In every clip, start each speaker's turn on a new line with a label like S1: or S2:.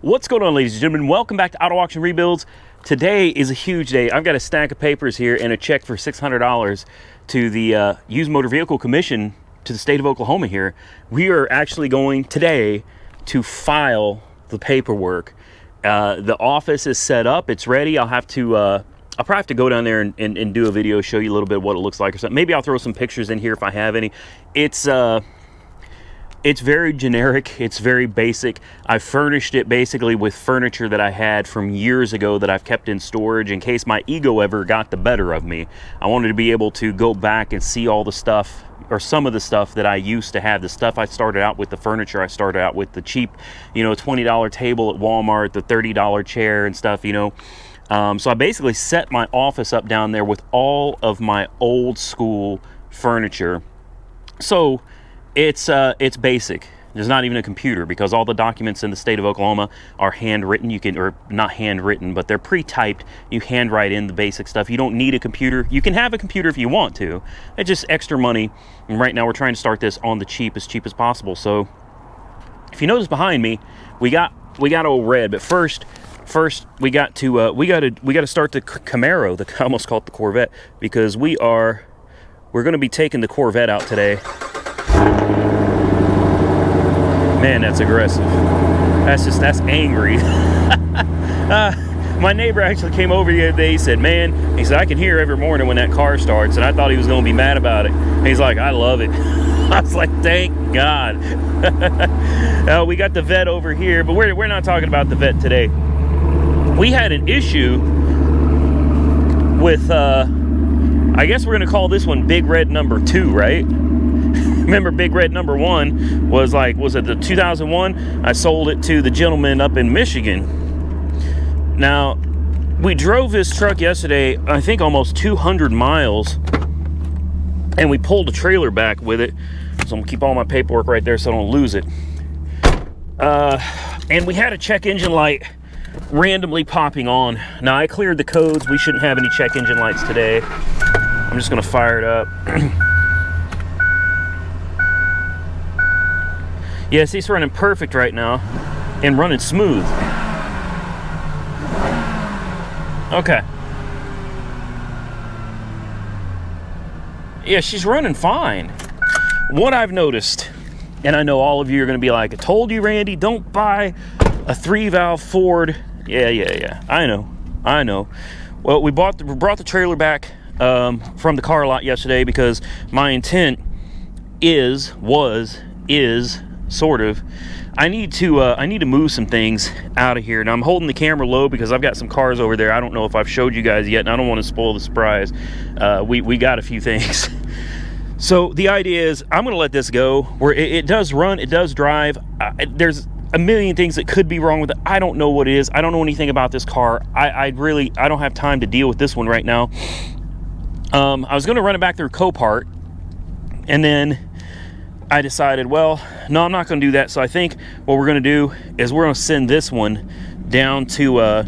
S1: What's going on, ladies and gentlemen? Welcome back to Auto Auction Rebuilds. Today is a huge day. I've got a stack of papers here and a check for $600 to the Used Motor Vehicle Commission to the state of Oklahoma here. We are actually going today to file the paperwork. The office is set up. It's ready. I'll probably have to go down there and do a video, show you a little bit of what it looks like or something. Maybe I'll throw some pictures in here if I have any. It's very generic. It's very basic. I furnished it basically with furniture that I had from years ago that I've kept in storage in case my ego ever got the better of me. I wanted to be able to go back and see all the stuff, or some of the stuff that I used to have. The stuff I started out with, the furniture I started out with, the cheap, $20 table at Walmart, the $30 chair and stuff, So I basically set my office up down there with all of my old school furniture. So it's basic. There's not even a computer because all the documents in the state of Oklahoma are handwritten. Or not handwritten, but they're pre-typed. You handwrite in the basic stuff. You don't need a computer. You can have a computer if you want to. It's just extra money. And right now we're trying to start this on the cheap as possible. So if you notice behind me, we got old red. But first we got to start the Camaro. I almost called it the Corvette because we're going to be taking the Corvette out today. Man, that's aggressive. That's angry. My neighbor actually came over the other day. He said, I can hear every morning when that car starts, and I thought he was going to be mad about it. And he's like, I love it. I was like, thank God. We got the Vette over here, but we're not talking about the Vette today. We had an issue with, I guess we're going to call this one Big Red number 2, right? Remember Big Red number 1 was it the 2001? I sold it to the gentleman up in Michigan. Now, we drove this truck yesterday, I think almost 200 miles, and we pulled a trailer back with it. So I'm gonna keep all my paperwork right there so I don't lose it. And we had a check engine light randomly popping on. Now, I cleared the codes. We shouldn't have any check engine lights today. I'm just gonna fire it up. Yes, it's running perfect right now and running smooth. Okay. Yeah, she's running fine. What I've noticed, and I know all of you are going to be like, I told you, Randy, don't buy a 3-valve Ford. Yeah. I know. Well, we brought the trailer back from the car lot yesterday because my intent is sort of, I need to move some things out of here. Now I'm holding the camera low because I've got some cars over there. I don't know if I've showed you guys yet, and I don't want to spoil the surprise. We got a few things. So the idea is I'm gonna let this go where it does run, it does drive. There's a million things that could be wrong with it. I don't know what it is. I don't know anything about this car. I don't have time to deal with this one right now. I was gonna run it back through Copart, and then I decided, well, no, I'm not going to do that. So I think what we're going to do is we're going to send this one down to,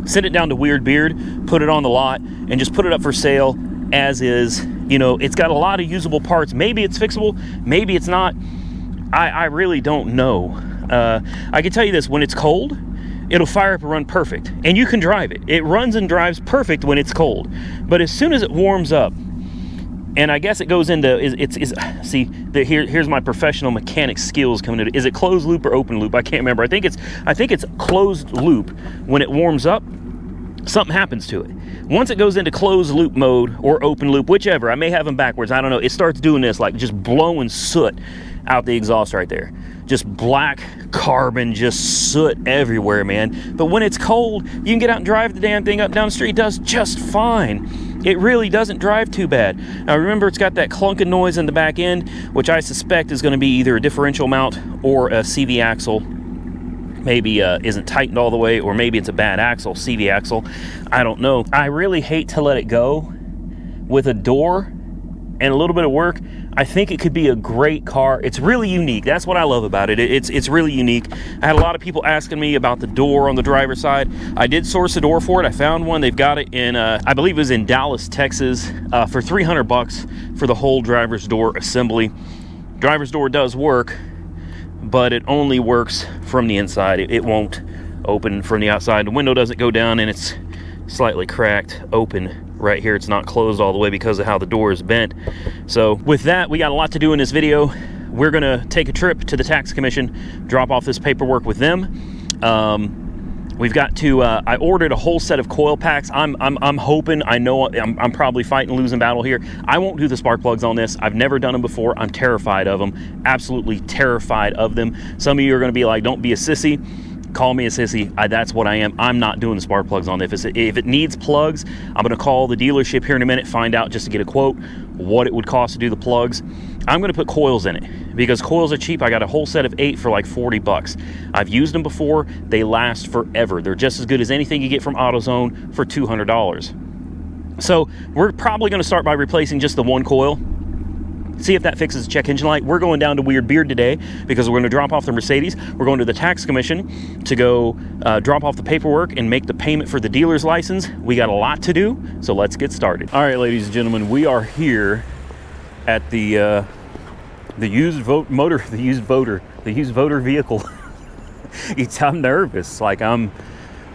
S1: send it down to Weird Beard, put it on the lot, and just put it up for sale as is. It's got a lot of usable parts. Maybe it's fixable, maybe it's not. I really don't know. I can tell you this, when it's cold, it'll fire up and run perfect. And you can drive it. It runs and drives perfect when it's cold. But as soon as it warms up, and I guess it goes into, here's my professional mechanic skills coming into, is it closed loop or open loop? I can't remember. I think it's closed loop. When it warms up, something happens to it. Once it goes into closed loop mode or open loop, whichever, I may have them backwards, I don't know. It starts doing this, like just blowing soot out the exhaust right there. Just black carbon, just soot everywhere, man. But when it's cold, you can get out and drive the damn thing up down the street. It does just fine. It really doesn't drive too bad. Now remember, it's got that clunking noise in the back end, which I suspect is going to be either a differential mount or a CV axle. Maybe isn't tightened all the way, or maybe it's a bad axle, CV axle. I don't know. I really hate to let it go. With a door and a little bit of work, I think it could be a great car. It's really unique. That's what I love about it. It's really unique. I had a lot of people asking me about the door on the driver's side. I did source a door for it. I found one. They've got it in, I believe it was in Dallas, Texas, for $300 for the whole driver's door assembly. Driver's door does work, but it only works from the inside. It won't open from the outside. The window doesn't go down, and it's slightly cracked open right here. It's not closed all the way because of how the door is bent. So with that, we got a lot to do in this video. We're gonna take a trip to the tax commission, drop off this paperwork with them. We've got to, I ordered a whole set of coil packs. I'm hoping, I know I'm probably fighting a losing battle here. I won't do the spark plugs on this. I've never done them before. I'm terrified of them, absolutely terrified of them. Some of you are gonna be like, don't be a sissy. Call me a sissy. That's what I am. I'm not doing the spark plugs on this. If it needs plugs, I'm gonna call the dealership here in a minute, find out just to get a quote, what it would cost to do the plugs. I'm gonna put coils in it because coils are cheap. I got a whole set of 8 for like 40 bucks. I've used them before. They last forever. They're just as good as anything you get from AutoZone for $200. So we're probably gonna start by replacing just the one coil. See if that fixes the check engine light. We're going down to Weird Beard today because we're going to drop off the Mercedes. We're going to the tax commission to go drop off the paperwork and make the payment for the dealer's license. We got a lot to do, so let's get started. All right, ladies and gentlemen, we are here at the used voter vehicle. I'm nervous. Like I'm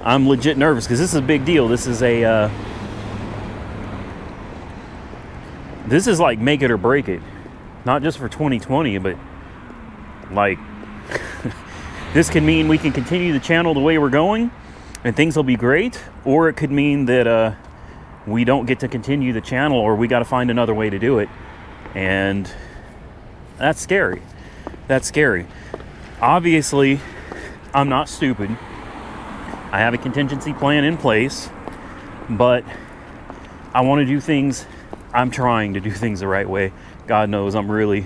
S1: legit nervous because this is a big deal. This is a this is like make it or break it. Not just for 2020, but like this could mean we can continue the channel the way we're going and things will be great, or it could mean that we don't get to continue the channel, or we got to find another way to do it. And that's scary. That's scary. Obviously, I'm not stupid. I have a contingency plan in place, but I want to do things. I'm trying to do things the right way. God knows I'm really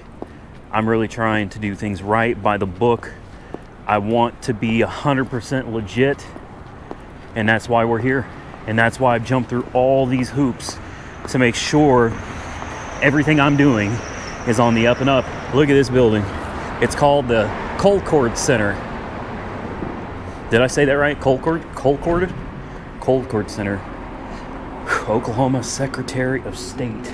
S1: trying to do things right by the book. I want to be 100% legit, and that's why we're here. And that's why I've jumped through all these hoops to make sure everything I'm doing is on the up and up. Look at this building. It's called the Copart Center. Did I say that right? Copart Center. Oklahoma Secretary of State.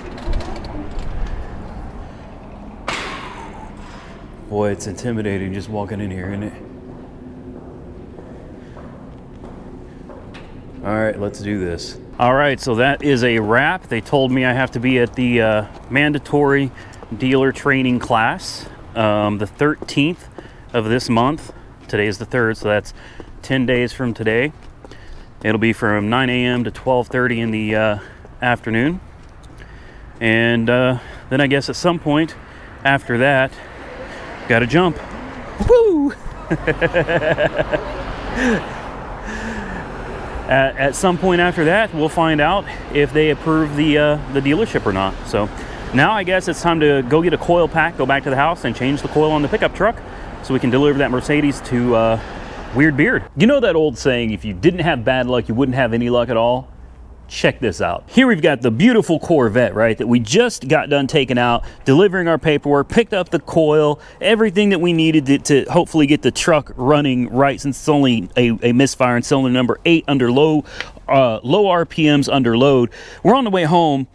S1: Boy, it's intimidating just walking in here, isn't it? All right, let's do this. All right, so that is a wrap. They told me I have to be at the mandatory dealer training class the 13th of this month. Today is the 3rd, so that's 10 days from today. It'll be from 9 a.m. to 12:30 in the afternoon. And then I guess at some point after that, gotta jump. Woo! At some point after that, we'll find out if they approve the dealership or not. So now I guess it's time to go get a coil pack, go back to the house, and change the coil on the pickup truck so we can deliver that Mercedes to Weird Beard. You know that old saying, if you didn't have bad luck, you wouldn't have any luck at all? Check this out. Here we've got the beautiful Corvette, right, that we just got done taking out, delivering our paperwork, picked up the coil, everything that we needed to hopefully get the truck running right, since it's only a Misfire and cylinder number 8 under low RPMs under load. We're on the way home,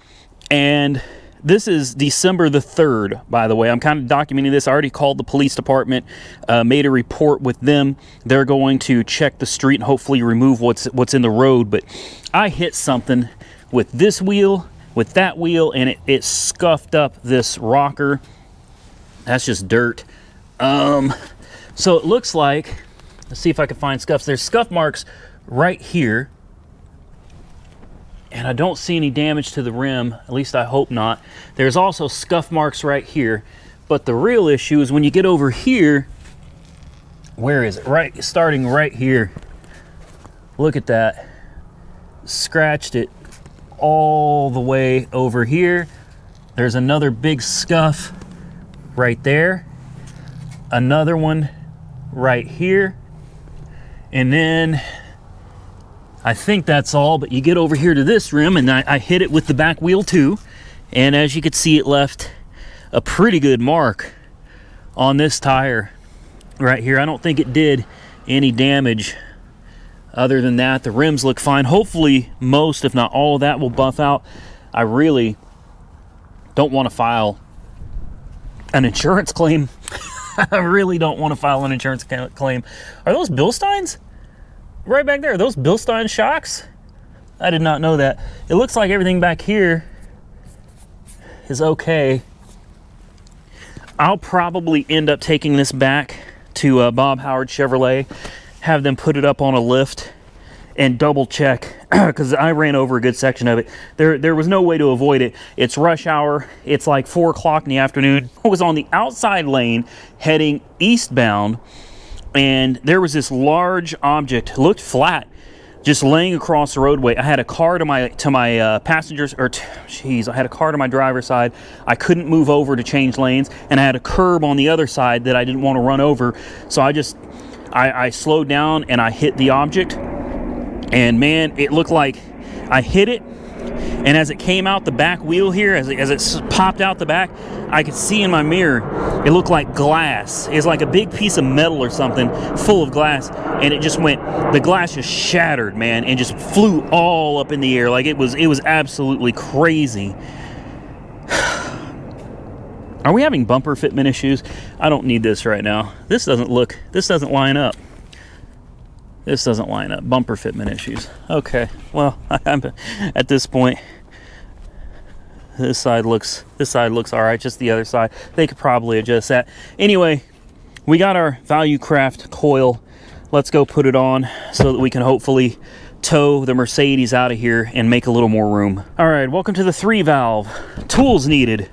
S1: and this is December the 3rd, by the way. I'm kind of documenting this. I already called the police department, made a report with them. They're going to check the street and hopefully remove what's in the road. But I hit something with this wheel, with that wheel, and it scuffed up this rocker. That's just dirt. So it looks like, let's see if I can find scuffs. There's scuff marks right here. And I don't see any damage to the rim, at least I hope not. There's also scuff marks right here. But the real issue is when you get over here, where is it? Right, starting right here. Look at that. Scratched it all the way over here. There's another big scuff right there. Another one right here. And then I think that's all, but you get over here to this rim, and I hit it with the back wheel too. And as you can see, it left a pretty good mark on this tire right here. I don't think it did any damage. Other than that, the rims look fine. Hopefully most, if not all of that, will buff out. I really don't want to file an insurance claim I really don't want to file an insurance claim. Are those Bilsteins? Right back there, are those Bilstein shocks? I did not know that. It looks like everything back here is okay. I'll probably end up taking this back to Bob Howard Chevrolet, have them put it up on a lift and double check, because I ran over a good section of it. There was no way to avoid it. It's rush hour. It's like 4 o'clock in the afternoon. I was on the outside lane heading eastbound, and there was this large object, looked flat, just laying across the roadway. I had a car to my passengers, or geez, I had a car to my driver's side. I couldn't move over to change lanes, and I had a curb on the other side that I didn't want to run over. So I slowed down and I hit the object. And man, it looked like I hit it, and as it came out the back wheel here, as it popped out the back, I could see in my mirror, it looked like glass. It's like a big piece of metal or something full of glass, and it just went, the glass just shattered, man, and just flew all up in the air. Like it was absolutely crazy. Are we having bumper fitment issues? I don't need this right now. This doesn't line up. This doesn't line up. Bumper fitment issues. Okay, well, I'm at this point, this side looks all right, just the other side. They could probably adjust that. Anyway, we got our Value Craft coil. Let's go put it on so that we can hopefully tow the Mercedes out of here and make a little more room. All right, welcome to the 3-valve. Tools needed.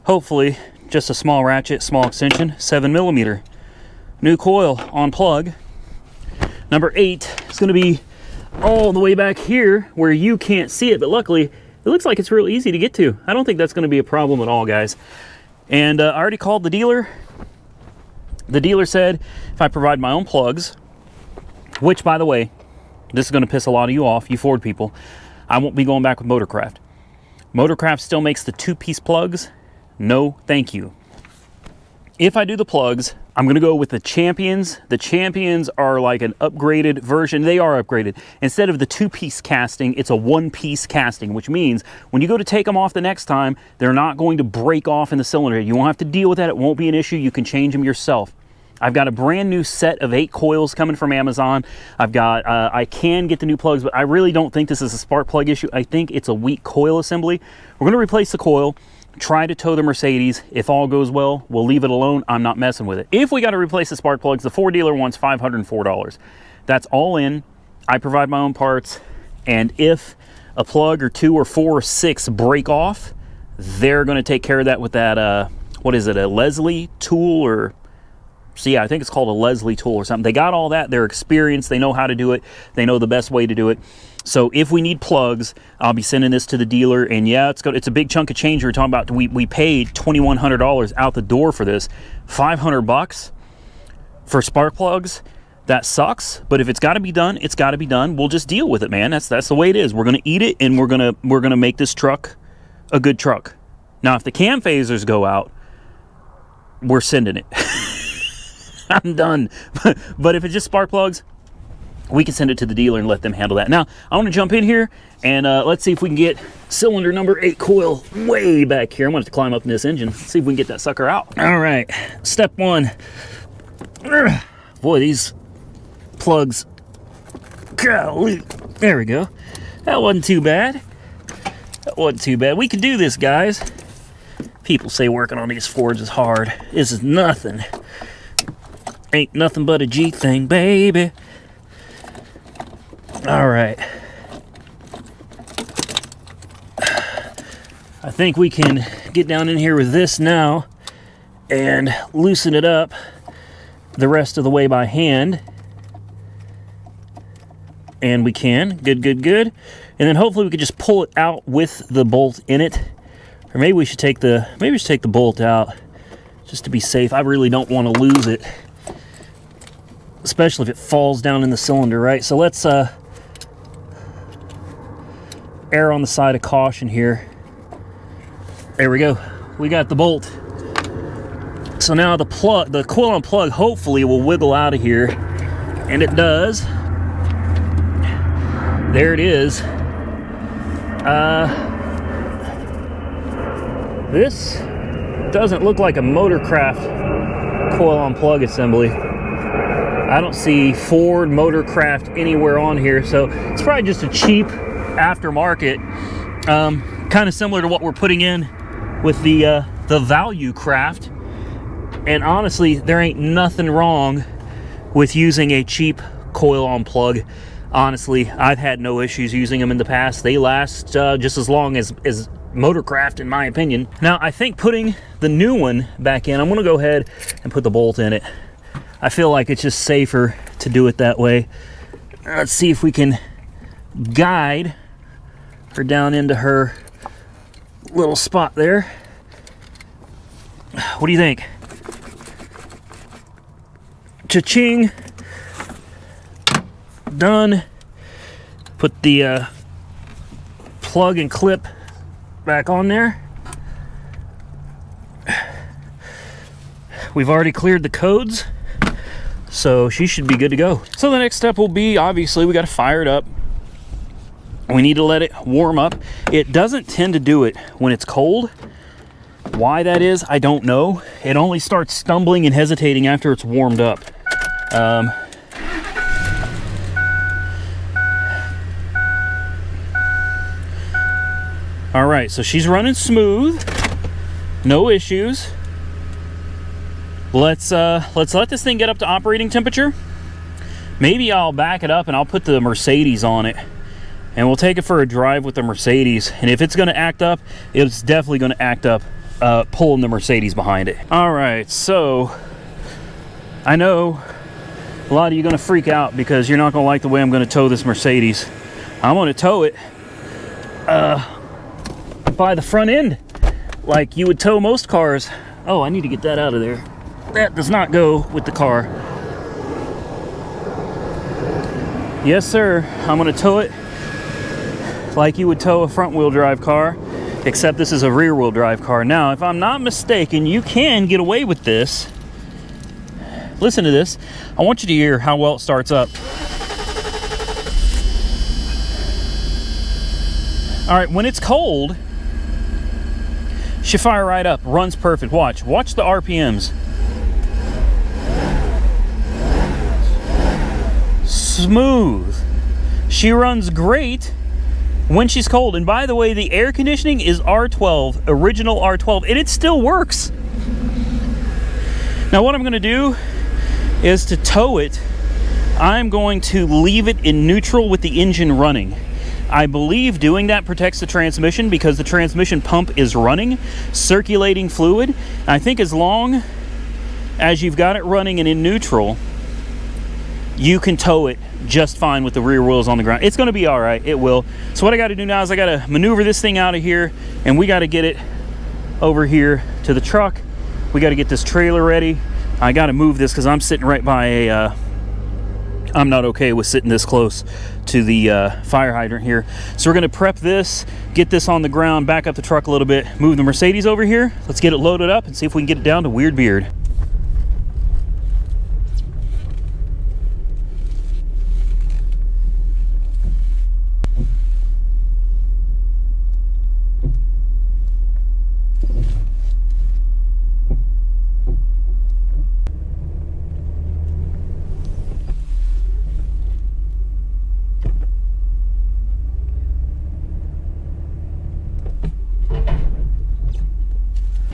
S1: Hopefully, just a small ratchet, small extension, 7mm. New coil on plug. Number 8 is going to be all the way back here where you can't see it, but luckily it looks like it's real easy to get to. I don't think that's going to be a problem at all, guys. And I already called the dealer. The dealer said if I provide my own plugs, which, by the way, this is going to piss a lot of you off, you Ford people, I won't be going back with Motorcraft. Motorcraft still makes the 2-piece plugs. No, thank you. If I do the plugs, I'm going to go with the Champions. The Champions are like an upgraded version. They are upgraded. Instead of the 2-piece casting, it's a 1-piece casting, which means when you go to take them off the next time, they're not going to break off in the cylinder. You won't have to deal with that. It won't be an issue. You can change them yourself. I've got a brand new set of 8 coils coming from Amazon. I can get the new plugs, but I really don't think this is a spark plug issue. I think it's a weak coil assembly. We're going to replace the coil. Try to tow the Mercedes. If all goes well, we'll leave it alone. I'm not messing with it. If we got to replace the spark plugs, the Ford dealer wants $504. That's all in. I provide my own parts. And if a plug or 2 or 4 or 6 break off, they're going to take care of that with that, what is it, a Leslie tool? Or so yeah, I think it's called a Leslie tool or something. They got all that. They're experienced. They know how to do it. They know the best way to do it. So if we need plugs, I'll be sending this to the dealer. And yeah, it's a big chunk of change. We're talking about, we paid $2,100 out the door for this. $500 for spark plugs. That sucks. But if it's got to be done, it's got to be done. We'll just deal with it, man. That's the way it is. We're gonna eat it, and we're gonna make this truck a good truck. Now, if the cam phasers go out, we're sending it. I'm done. But if it's just spark plugs, we can send it to the dealer and let them handle that. Now, I want to jump in here and let's see if we can get cylinder number 8 coil way back here. I'm going to have to climb up in this engine. Let's see if we can get that sucker out. All right, step 1. Boy, these plugs, golly. There we go. That wasn't too bad. That wasn't too bad. We can do this, guys. People say working on these Fords is hard. This is nothing. Ain't nothing but a G thing, baby. All right. I think we can get down in here with this now and loosen it up the rest of the way by hand. And we can. Good, good, good. And then hopefully we could just pull it out with the bolt in it. Or maybe we should take the bolt out just to be safe. I really don't want to lose it, especially if it falls down in the cylinder, right? So let's err on the side of caution here. There we go. We got the bolt. So now the coil on plug hopefully will wiggle out of here, and it does. There it is. This doesn't look like a Motorcraft coil-on plug assembly. I don't see Ford Motorcraft anywhere on here, so it's probably just a cheap aftermarket, kind of similar to what we're putting in with the Value Craft. And honestly, there ain't nothing wrong with using a cheap coil-on plug. Honestly, I've had no issues using them in the past. They last just as long as Motorcraft, in my opinion. Now, I think putting the new one back in, I'm gonna go ahead and put the bolt in it. I feel like it's just safer to do it that way. Let's see if we can guide her down into her little spot there. What do you think? Cha-ching. Done. Put the plug and clip back on there. We've already cleared the codes, so she should be good to go. So the next step will be, obviously, we got to fire it up. We need to let it warm up. It doesn't tend to do it when it's cold. Why that is, I don't know. It only starts stumbling and hesitating after it's warmed up. All right, so she's running smooth, no issues. Let's let this thing get up to operating temperature. Maybe I'll back it up and I'll put the Mercedes on it, and we'll take it for a drive with the Mercedes. And if it's gonna act up, it's definitely gonna act up pulling the Mercedes behind it. All right, so I know a lot of you are gonna freak out because you're not gonna like the way I'm gonna tow this Mercedes. I'm gonna tow it by the front end, like you would tow most cars. Oh, I need to get that out of there. That does not go with the car. Yes, sir. I'm going to tow it like you would tow a front-wheel drive car, except this is a rear-wheel drive car. Now, if I'm not mistaken, you can get away with this. Listen to this. I want you to hear how well it starts up. All right, when it's cold, she fire right up, runs perfect. Watch the RPMs. Smooth. She runs great when she's cold. And by the way, the air conditioning is R12, original R12, and it still works. Now what I'm gonna do is to tow it, I'm going to leave it in neutral with the engine running. I believe doing that protects the transmission because the transmission pump is running, circulating fluid. I think as long as you've got it running and in neutral, you can tow it just fine with the rear wheels on the ground. It's gonna be all right, it will. So what I gotta do now is I gotta maneuver this thing out of here, and we gotta get it over here to the truck. We gotta get this trailer ready. I gotta move this because I'm sitting right by a, I'm not okay with sitting this close to the fire hydrant here. So we're gonna prep this, get this on the ground, back up the truck a little bit, move the Mercedes over here. Let's get it loaded up and see if we can get it down to Weird Beard.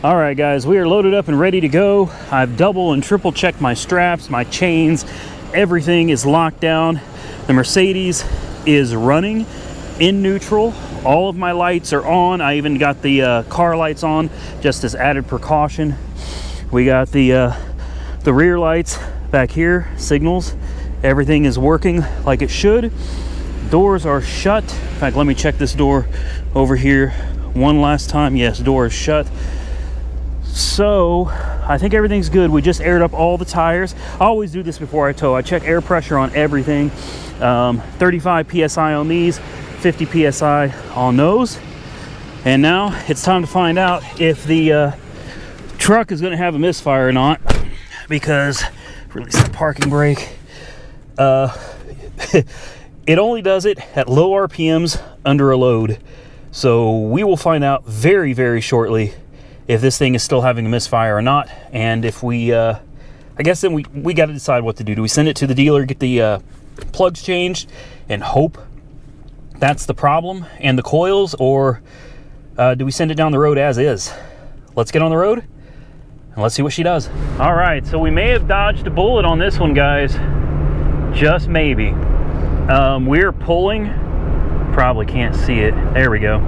S1: All right, guys, we are loaded up and ready to go. I've double and triple checked my straps, my chains, everything is locked down. The Mercedes is running in neutral. All of my lights are on. I even got the car lights on just as added precaution. We got the rear lights back here, signals. Everything is working like it should. Doors are shut. In fact, let me check this door over here one last time. Yes, door is shut. So I think everything's good. We just aired up all the tires. I always do this before I tow. I check air pressure on everything. 35 psi on these, 50 psi on those. And now it's time to find out if the truck is going to have a misfire or not, because release the parking brake. It only does it at low RPMs under a load. So we will find out very, very shortly if this thing is still having a misfire or not, and if we I guess then we got to decide what to do. Do we send it to the dealer, get the plugs changed, and hope that's the problem and the coils, or do we send it down the road as is? Let's get on the road and let's see what she does. All right, so we may have dodged a bullet on this one, guys. Just maybe. We're pulling, probably can't see it. There we go.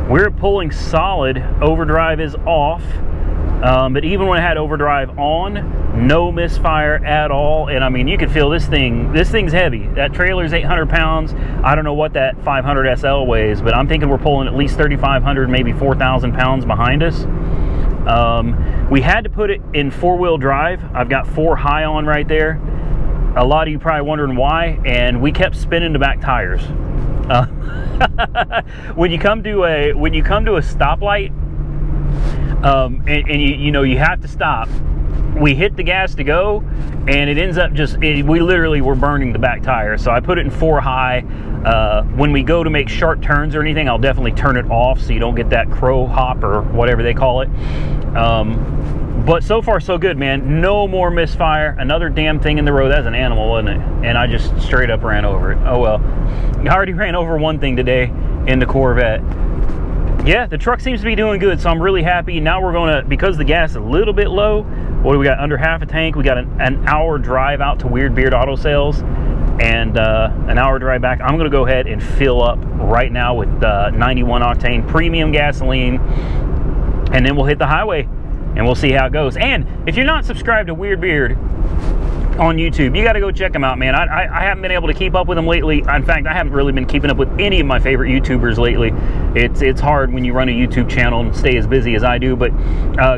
S1: We're pulling solid. Overdrive is off. But even when I had overdrive on, no misfire at all. And I mean, you can feel this thing's heavy. That trailer's 800 pounds. I don't know what that 500 SL weighs, but I'm thinking we're pulling at least 3,500, maybe 4,000 pounds behind us. We had to put it in 4-wheel drive. I've got 4 high on right there. A lot of you probably wondering why, and we kept spinning the back tires. When you come to a stoplight, and you know you have to stop, we hit the gas to go, and it ends up we literally were burning the back tire. So I put it in 4 high. When we go to make sharp turns or anything, I'll definitely turn it off so you don't get that crow hop or whatever they call it. But so far so good, man. No more misfire. Another damn thing in the road. That's an animal, wasn't it? And I just straight up ran over it. Oh well. I already ran over one thing today in the Corvette. Yeah, the truck seems to be doing good, so I'm really happy. Now we're going to, because the gas is a little bit low, what do we got, under half a tank? We got an hour drive out to Weird Beard Auto Sales, and an hour drive back. I'm going to go ahead and fill up right now with 91 octane premium gasoline, and then we'll hit the highway, and we'll see how it goes. And if you're not subscribed to Weird Beard on YouTube, you got to go check them out, man. I haven't been able to keep up with them lately. In fact, I haven't really been keeping up with any of my favorite YouTubers lately. It's hard when you run a YouTube channel and stay as busy as I do, but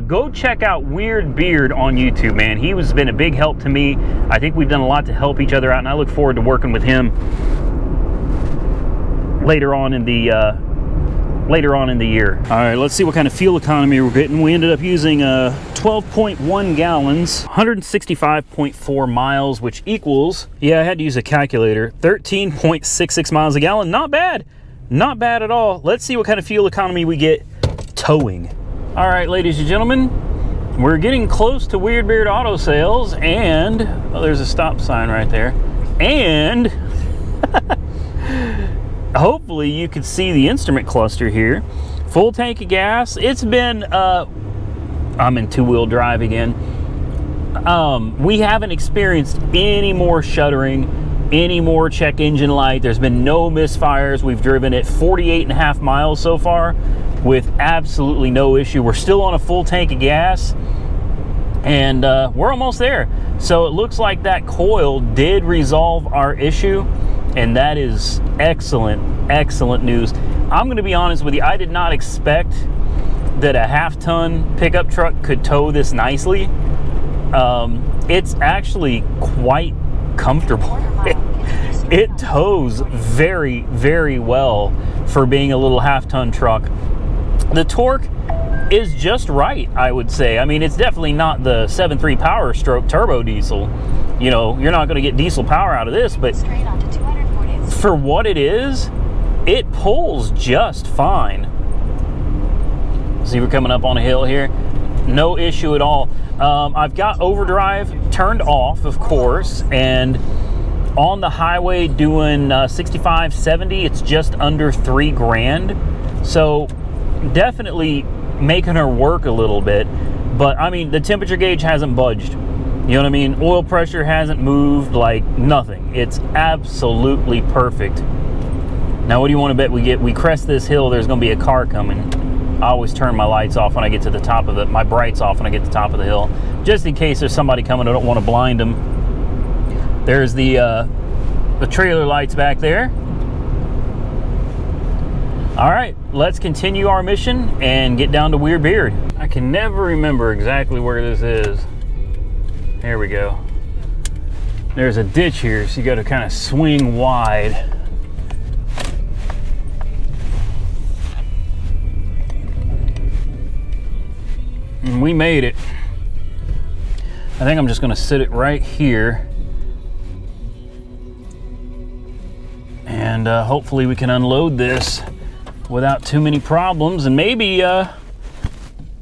S1: go check out Weird Beard on YouTube, man. He has been a big help to me. I think we've done a lot to help each other out, and I look forward to working with him later on in the year. All right, let's see what kind of fuel economy we're getting. We ended up using 12.1 gallons, 165.4 miles, which equals, yeah, I had to use a calculator, 13.66 miles a gallon. Not bad. Not bad at all. Let's see what kind of fuel economy we get towing. All right, ladies and gentlemen, we're getting close to Weird Beard Auto Sales, and oh, there's a stop sign right there. And hopefully you can see the instrument cluster here. Full tank of gas. It's been I'm in 2-wheel drive again. We haven't experienced any more shuddering, any more check engine light. There's been no misfires. We've driven it 48.5 miles so far with absolutely no issue. We're still on a full tank of gas, and we're almost there. So it looks like that coil did resolve our issue, and that is excellent, excellent news. I'm going to be honest with you, I did not expect that a half-ton pickup truck could tow this nicely. It's actually quite comfortable. It tows very, very well for being a little half-ton truck. The torque is just right, I would say. I mean, it's definitely not the 7.3 Power Stroke turbo diesel. You know, you're not going to get diesel power out of this, but for what it is, it pulls just fine. See, we're coming up on a hill here. No issue at all. I've got overdrive turned off, of course, and on the highway doing 65, 70, it's just under 3 grand. So definitely making her work a little bit. But I mean, the temperature gauge hasn't budged. You know what I mean? Oil pressure hasn't moved, like nothing. It's absolutely perfect. Now, what do you want to bet we get? We crest this hill, there's going to be a car coming. I always turn my lights off when I get to the top of my brights off when I get to the top of the hill, just in case there's somebody coming. I don't want to blind them. There's the trailer lights back there. All right, let's continue our mission and get down to Weird Beard. I can never remember exactly where this is. There we go. There's a ditch here, so you got to kind of swing wide. And we made it. I think I'm just going to sit it right here, and hopefully we can unload this without too many problems, and maybe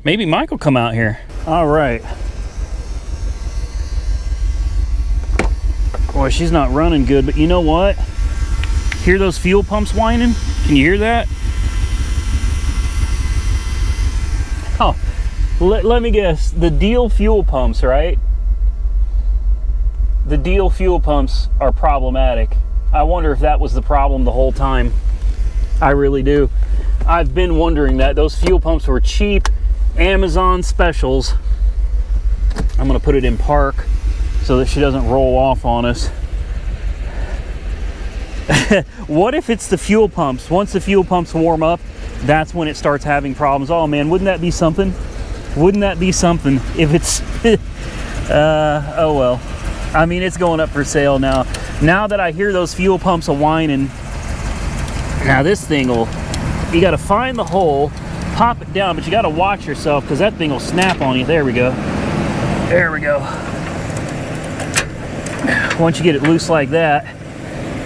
S1: Mike will come out here. All right, Boy, she's not running good, but you know what? Hear those fuel pumps whining? Can you hear that? Oh, let me guess. The Deal fuel pumps, right? The Deal fuel pumps are problematic. I wonder if that was the problem the whole time. I really do. I've been wondering that. Those fuel pumps were cheap Amazon specials. I'm gonna put it in park so that she doesn't roll off on us. What if it's the fuel pumps? Once the fuel pumps warm up, that's when it starts having problems. Oh man, wouldn't that be something? Wouldn't that be something if it's oh well. I mean, it's going up for sale now. Now that I hear those fuel pumps a whining, now this thing will, you got to find the hole, pop it down, but you got to watch yourself because that thing will snap on you. There we go. There we go. Once you get it loose like that,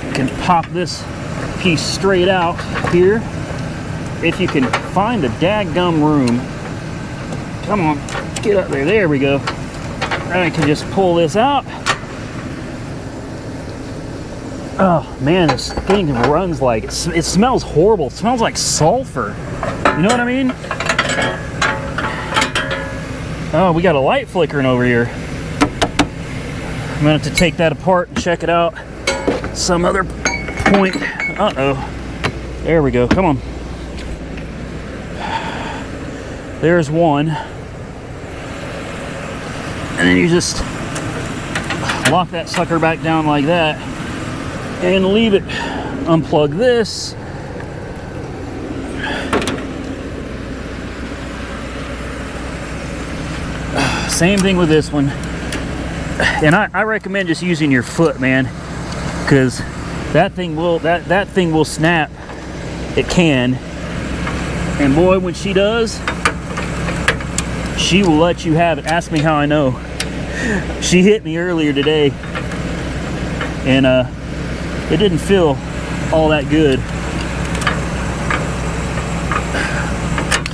S1: you can pop this piece straight out here. If you can find the daggum room. Come on, get up there. There we go. I can just pull this out. Oh man, this thing runs like, it smells horrible. It smells like sulfur. You know what I mean? Oh, we got a light flickering over here. I'm gonna have to take that apart and check it out some other point. Uh-oh. There we go, come on. There's one. And then you just lock that sucker back down like that and leave it. Unplug this. Same thing with this one. And I recommend just using your foot, man, because that thing will that thing will snap. It can. And boy, when she does, she will let you have it. Ask me how I know. She hit me earlier today, and it didn't feel all that good.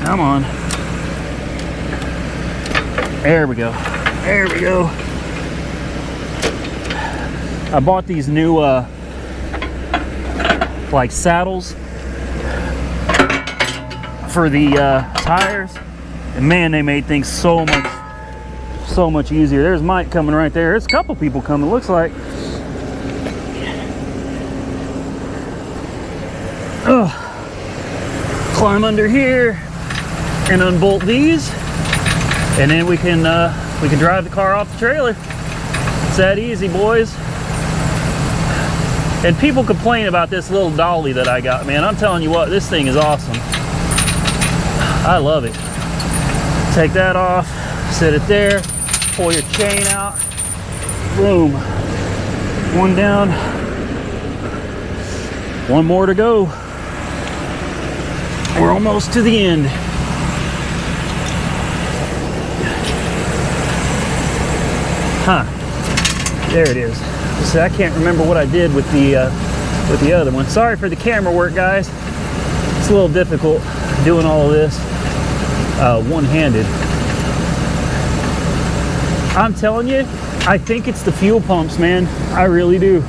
S1: Come on. There we go. There we go. I bought these new like saddles for the tires, and man, they made things so much easier. There's Mike coming right there. There's a couple people coming, it looks like. Climb under here and unbolt these, and then we can drive the car off the trailer. It's that easy, boys. And people complain about this little dolly that I got, man. I'm telling you what, this thing is awesome. I love it. Take that off, set it there, pull your chain out, boom. One down, one more to go. We're almost to the end. Huh, there it is. See, I can't remember what I did with the other one. Sorry for the camera work, guys. It's a little difficult doing all of this one-handed. I'm telling you, I think it's the fuel pumps, man. I really do.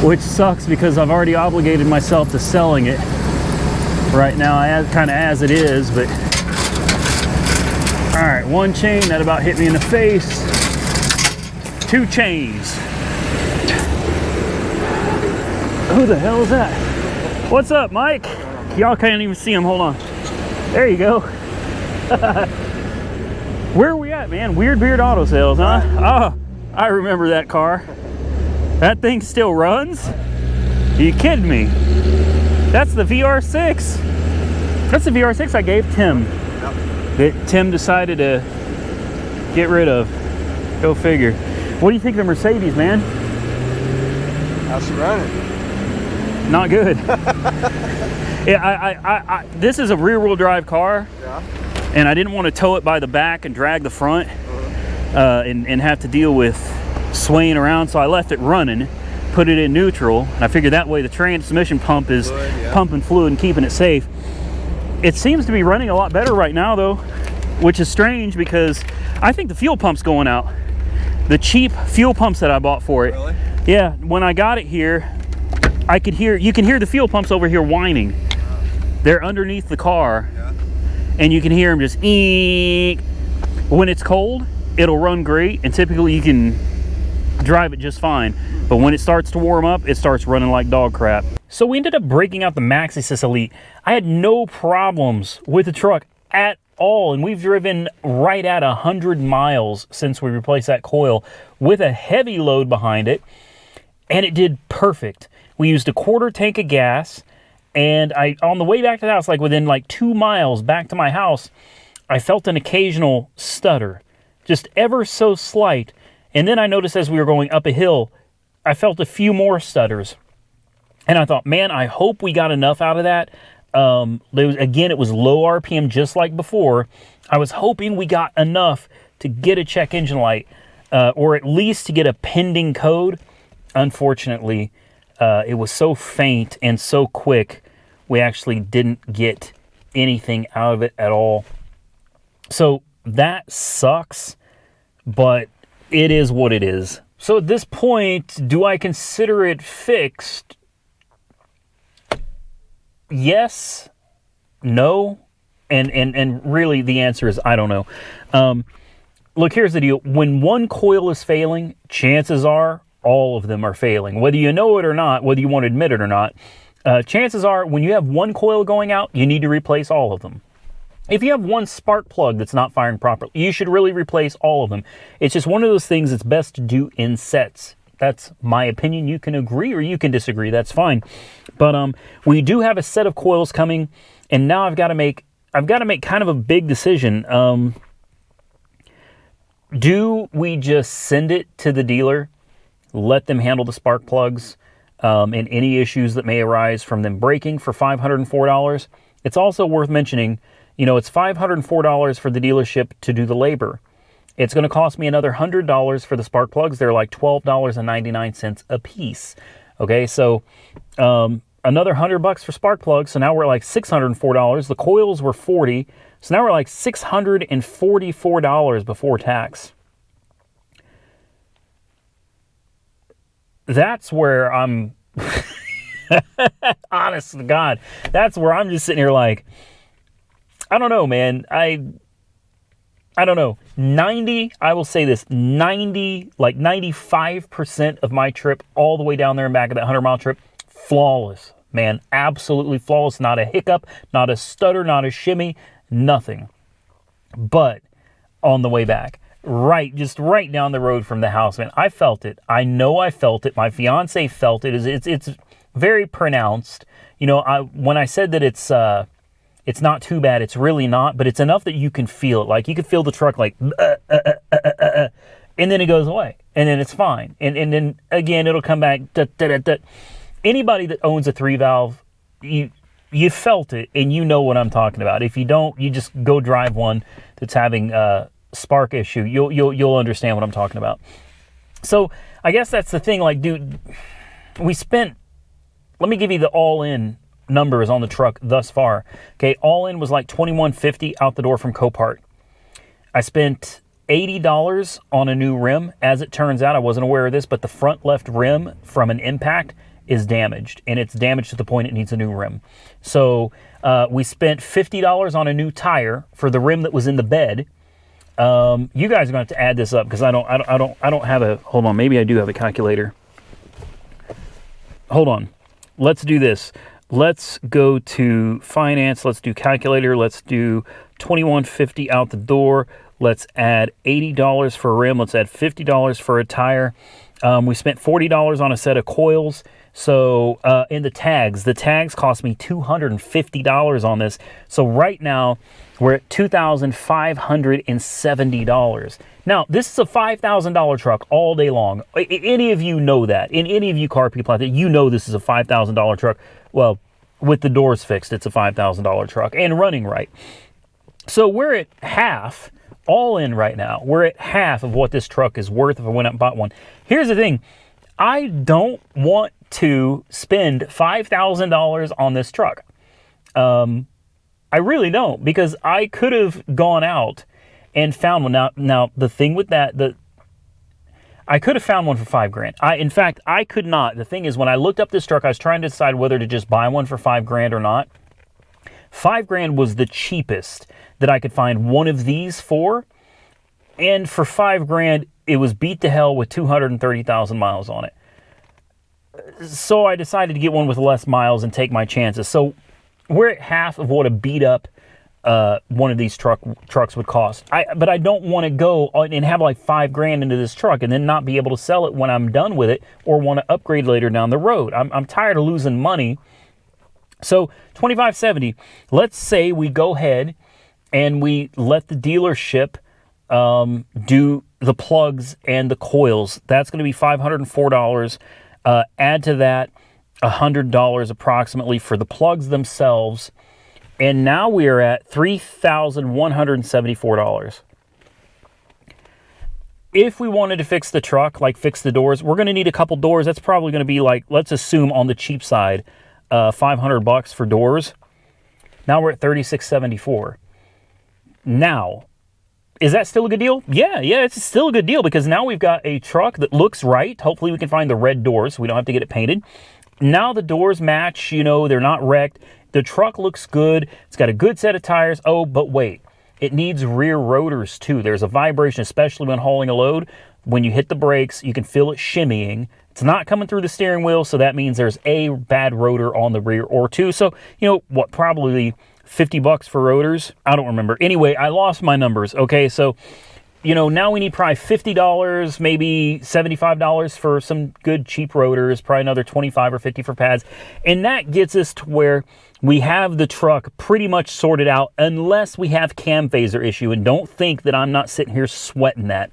S1: Which sucks because I've already obligated myself to selling it right now, kind of as it is, but all right, one chain that about hit me in the face. Two chains. Who the hell is that? What's up, Mike? Y'all can't even see him. Hold on. There you go. Where are we at, man? Weird Beard Auto Sales, huh? Oh, I remember that car. That thing still runs? Are you kidding me? That's the VR6. That's the VR6 I gave Tim. That Tim decided to get rid of. Go figure. What do you think of the Mercedes, man?
S2: How's she running?
S1: Not good. Yeah, this is a rear-wheel drive car.
S2: Yeah.
S1: And I didn't want to tow it by the back and drag the front and have to deal with swaying around, so I left it running, put it in neutral, and I figured that way the transmission pump is pumping fluid and keeping it safe. It seems to be running a lot better right now, though, which is strange because I think the fuel pump's going out. The cheap fuel pumps that I bought for it.
S2: Really?
S1: Yeah, when I got it here, I could hear, you can hear the fuel pumps over here whining. They're underneath the car,
S2: Yeah.
S1: and you can hear them just eek. When it's cold, it'll run great, and typically you can drive it just fine. But when it starts to warm up, it starts running like dog crap. So we ended up breaking out the Maxxis Elite. I had no problems with the truck at all, and we've driven right at 100 miles since we replaced that coil with a heavy load behind it, and it did perfect. We used a quarter tank of gas, and on the way back to the house, like within like 2 miles back to my house, I felt an occasional stutter, just ever so slight. And then I noticed as we were going up a hill, I felt a few more stutters. And I thought, man, I hope we got enough out of that. It was low RPM just like before. I was hoping we got enough to get a check engine light, or at least to get a pending code. Unfortunately, it was so faint and so quick, we actually didn't get anything out of it at all. So that sucks, but it is what it is. So at this point, do I consider it fixed? Yes, no, and really the answer is I don't know. Look, here's the deal. When one coil is failing, chances are all of them are failing. Whether you know it or not, whether you want to admit it or not, chances are when you have one coil going out, you need to replace all of them. If you have one spark plug that's not firing properly, you should really replace all of them. It's just one of those things that's best to do in sets. That's my opinion. You can agree or you can disagree. That's fine. But we do have a set of coils coming, and now I've got to make kind of a big decision. Do we just send it to the dealer, let them handle the spark plugs, and any issues that may arise from them breaking for $504? It's also worth mentioning, it's $504 for the dealership to do the labor. It's going to cost me another $100 for the spark plugs. They're like $12.99 a piece. Okay, so another $100 for spark plugs. So now we're like $604. The coils were $40. So now we're like $644 before tax. That's where I'm, honest to God, that's where I'm just sitting here like, I don't know, man. I don't know. I will say this, 95% of my trip all the way down there and back of that 100-mile trip, flawless, man. Absolutely flawless. Not a hiccup, not a stutter, not a shimmy, nothing. But on the way back, just right down the road from the house, man, I felt it. I know I felt it. My fiance felt it. It's very pronounced. When I said that it's not too bad, it's really not, but it's enough that you can feel it. Like you can feel the truck like, and then it goes away, and then it's fine. And then again, it'll come back. Anybody that owns a 3-valve, you felt it, and you know what I'm talking about. If you don't, you just go drive one that's having a spark issue. You'll understand what I'm talking about. So I guess that's the thing. Like, dude, let me give you the all-in numbers on the truck thus far. Okay, all in was like $21.50 out the door from Copart. I spent $80 on a new rim. As it turns out, I wasn't aware of this, but the front left rim from an impact is damaged, and it's damaged to the point it needs a new rim. So we spent $50 on a new tire for the rim that was in the bed. You guys are going to have to add this up because I don't have a, hold on, maybe I do have a calculator. Hold on. Let's do this. Let's go to finance. Let's do calculator. Let's do $21.50 out the door. Let's add $80 for a rim. Let's add $50 for a tire. We spent $40 on a set of coils. So in the tags cost me $250 on this. So right now we're at $2,570. Now, this is a $5,000 truck all day long. Any of you know that. In any of you car people out there, you know this is a $5,000 truck. Well, with the doors fixed, it's a $5,000 truck and running right. So we're at half, all in right now. We're at half of what this truck is worth if I went out and bought one. Here's the thing. I don't want to spend $5,000 on this truck. I really don't, because I could have gone out and found one. Now the thing with that, I could have found one for $5,000. In fact, I could not. The thing is, when I looked up this truck, I was trying to decide whether to just buy one for $5,000 or not. $5,000 was the cheapest that I could find one of these for. And for $5,000, it was beat to hell with 230,000 miles on it. So I decided to get one with less miles and take my chances. So we're at half of what a beat up one of these trucks would cost. But I don't want to go and have like $5,000 into this truck and then not be able to sell it when I'm done with it, or want to upgrade later down the road. I'm tired of losing money. So $2,570. Let's say we go ahead and we let the dealership do the plugs and the coils. That's going to be $504. Add to that $100 approximately for the plugs themselves. And now we are at $3,174. If we wanted to fix the truck, like fix the doors, we're going to need a couple doors. That's probably going to be like, let's assume on the cheap side, $500 for doors. Now we're at $3,674. Now, is that still a good deal? Yeah, it's still a good deal, because now we've got a truck that looks right. Hopefully we can find the red doors so we don't have to get it painted. Now the doors match, you know, they're not wrecked. The truck looks good. It's got a good set of tires. Oh, but wait, it needs rear rotors too. There's a vibration, especially when hauling a load. When you hit the brakes, you can feel it shimmying. It's not coming through the steering wheel, so that means there's a bad rotor on the rear or two. So, you know, what, probably $50 for rotors? I don't remember. Anyway, I lost my numbers. Okay, so, you know, now we need probably $50, maybe $75 for some good cheap rotors, probably another $25 or $50 for pads. And that gets us to where we have the truck pretty much sorted out, unless we have cam phaser issue. And don't think that I'm not sitting here sweating that.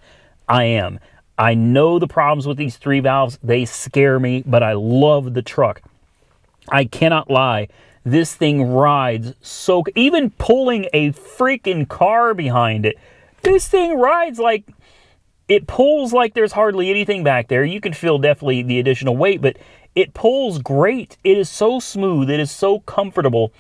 S1: I am. I know the problems with these 3 valves. They scare me, but I love the truck. I cannot lie. This thing rides so... Even pulling a freaking car behind it, this thing rides like... It pulls like there's hardly anything back there. You can feel definitely the additional weight, but it pulls great. It is so smooth. It is so comfortable.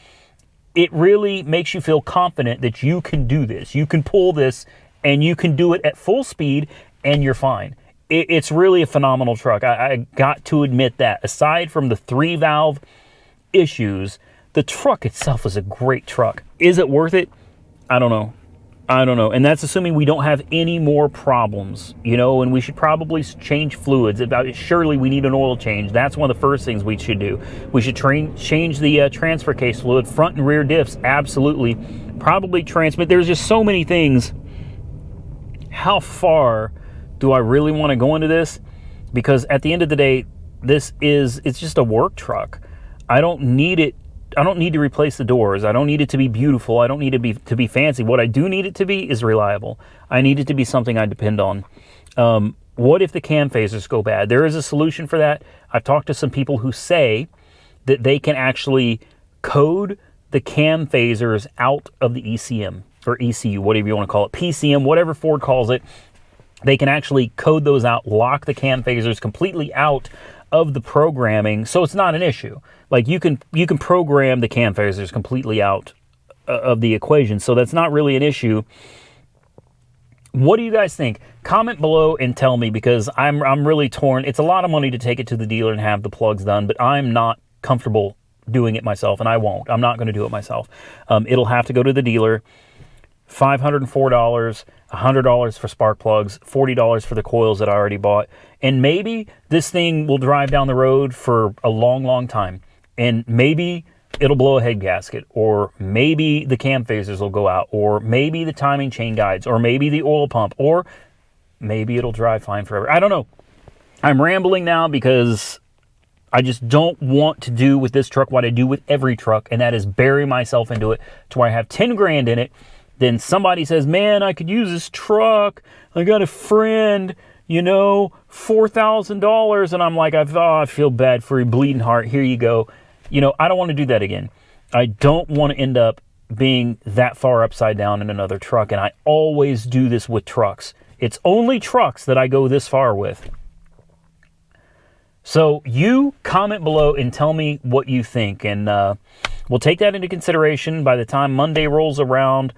S1: It really makes you feel confident that you can do this. You can pull this, and you can do it at full speed, and you're fine. It's really a phenomenal truck. I got to admit that. Aside from the 3-valve issues, the truck itself is a great truck. Is it worth it? I don't know. And that's assuming we don't have any more problems, you know, and we should probably change fluids. Surely we need an oil change. That's one of the first things we should do. We should change the transfer case fluid, front and rear diffs, absolutely. Probably transmit. There's just so many things. How far do I really want to go into this? Because at the end of the day, it's just a work truck. I don't need it. I don't need to replace the doors. I don't need it to be beautiful. I don't need it to be fancy. What I do need it to be is reliable. I need it to be something I depend on. What if the cam phasers go bad? There is a solution for that. I've talked to some people who say that they can actually code the cam phasers out of the ECM or ECU, whatever you want to call it, PCM, whatever Ford calls it. They can actually code those out, lock the cam phasers completely out of the programming, so it's not an issue. Like you can program the cam phasers completely out of the equation, so that's not really an issue. What do you guys think? Comment below and tell me, because I'm really torn. It's a lot of money to take it to the dealer and have the plugs done, but I'm not comfortable doing it myself, and I won't. I'm not going to do it myself. It'll have to go to the dealer. $504, $100 for spark plugs, $40 for the coils that I already bought. And maybe this thing will drive down the road for a long, long time. And maybe it'll blow a head gasket, or maybe the cam phasers will go out, or maybe the timing chain guides, or maybe the oil pump, or maybe it'll drive fine forever. I don't know. I'm rambling now because I just don't want to do with this truck what I do with every truck, and that is bury myself into it to where I have 10 grand in it. Then somebody says, man, I could use this truck. I got a friend, you know, $4,000. And I'm like, I feel bad for your bleeding heart. Here you go. You know, I don't want to do that again. I don't want to end up being that far upside down in another truck. And I always do this with trucks. It's only trucks that I go this far with. So you comment below and tell me what you think. And we'll take that into consideration by the time Monday rolls around.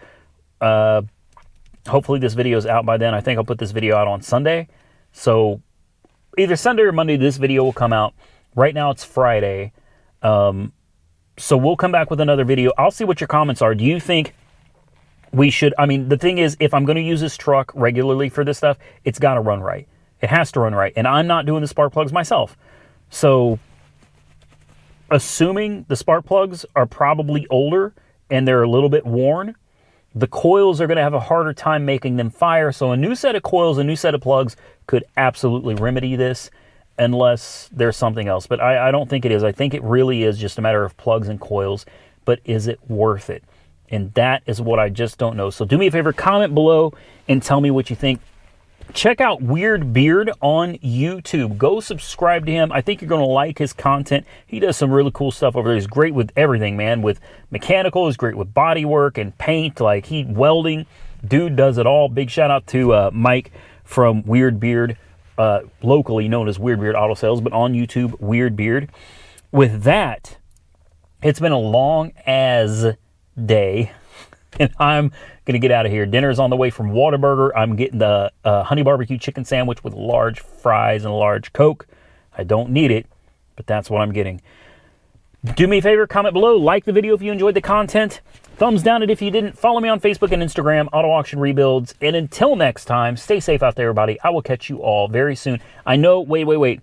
S1: Hopefully this video is out by then. I think I'll put this video out on Sunday. So either Sunday or Monday, this video will come out. Right now it's Friday. So we'll come back with another video. I'll see what your comments are. Do you think we should, I mean, the thing is, if I'm going to use this truck regularly for this stuff, it's got to run right. It has to run right. And I'm not doing the spark plugs myself. So assuming the spark plugs are probably older and they're a little bit worn, the coils are going to have a harder time making them fire. So a new set of coils, a new set of plugs could absolutely remedy this, unless there's something else. But I don't think it is. I think it really is just a matter of plugs and coils. But is it worth it? And that is what I just don't know. So do me a favor, comment below and tell me what you think. Check out Weird Beard on YouTube. Go subscribe to him. I think you're going to like his content. He does some really cool stuff over there. He's great with everything, man. With mechanical, he's great with body work and paint, like welding. Dude does it all. Big shout out to Mike from Weird Beard, locally known as Weird Beard Auto Sales, but on YouTube, Weird Beard. With that, it's been a long as day, and I'm gonna get out of here. Dinner's on the way from Whataburger. I'm getting the honey barbecue chicken sandwich with large fries and a large Coke. I don't need it, but that's what I'm getting. Do me a favor, comment below, like the video if you enjoyed the content, thumbs down it if you didn't, follow me on Facebook and Instagram, Auto Auction Rebuilds, and until next time, stay safe out there, everybody. I will catch you all very soon. I know, wait.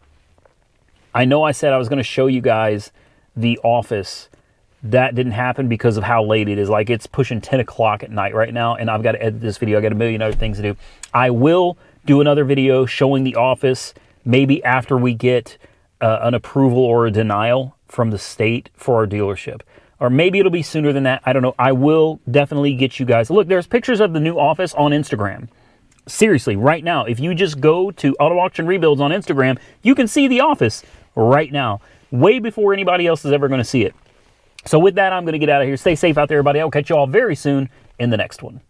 S1: I know I said I was going to show you guys the office. That didn't happen because of how late it is. Like, it's pushing 10 o'clock at night right now, and I've got to edit this video. I got a million other things to do. I will do another video showing the office, maybe after we get an approval or a denial from the state for our dealership. Or maybe it'll be sooner than that. I don't know. I will definitely get you guys. Look, there's pictures of the new office on Instagram. Seriously, right now, if you just go to Auto Auction Rebuilds on Instagram, you can see the office right now, way before anybody else is ever going to see it. So with that, I'm going to get out of here. Stay safe out there, everybody. I'll catch you all very soon in the next one.